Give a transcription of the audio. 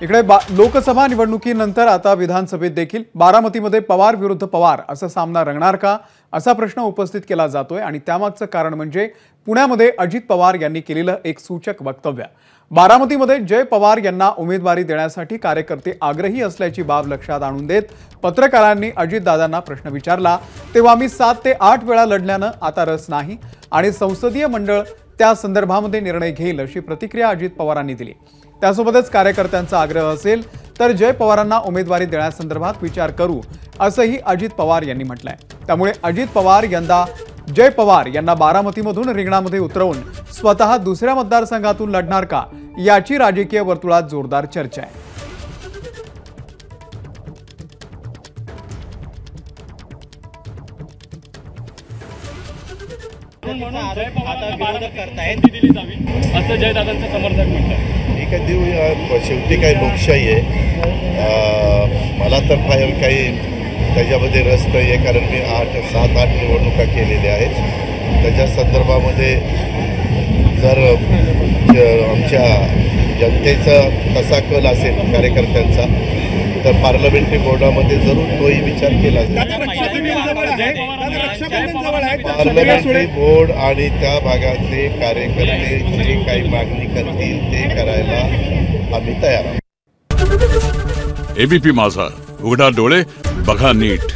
इकडे लोकसभा निवडणुकीनंतर आता विधानसभेत देखील बारामतीमध्ये पवार विरुद्ध पवार असा सामना रंगणार का असा प्रश्न उपस्थित केला जातोय आणि त्यामागचं कारण म्हणजे पुण्यामध्ये अजित पवार यांनी केलेलं एक सूचक वक्तव्य। बारामतीमध्ये जय पवार यांना उमेदवारी देण्यासाठी कार्यकर्ते आग्रही असल्याची बाब लक्षात आणून देत पत्रकारांनी अजितदादांना प्रश्न विचारला तेव्हा मी 7 ते 8 वेळा लढल्यानं आता रस नाही आणि संसदीय मंडळ त्या संदर्भामध्ये निर्णय घेईल अशी प्रतिक्रिया अजित पवारांनी दिली। त्यासोबतच कार्यकर्त्यांचा आग्रह असेल तर जय पवारांना उमेदवारी देण्यासंदर्भात विचार करू असंही अजित पवार यांनी म्हटलंय। त्यामुळे अजित पवार यंदा जय पवार यांना बारामतीमधून रिंगणामध्ये उतरवून स्वतः दुसऱ्या मतदारसंघातून लढणार का याची राजकीय वर्तुळात जोरदार चर्चा आहे। असं जयदादांचं समर्थन म्हणतात। ठीक आहे, देऊ, शेवटी काही लोकशाही आहे। मला तर फार काही त्याच्यामध्ये रस नाही आहे, कारण मी 7-8 निवडणुका केलेल्या आहेत। त्याच्या संदर्भामध्ये जर आमच्या जनतेचा तसा कल असेल कार्यकर्त्यांचा तर पार्लमेंटरी बोर्डामध्ये जरूर तोही विचार केला जाईल। पार्लमेंटरी बोर्ड आणि त्या भागातले कार्यकर्ते जे काही मागणी करतील ते करायला आम्ही तयार आहोत। एबीपी माझा, उघडा डोळे बघा नीट।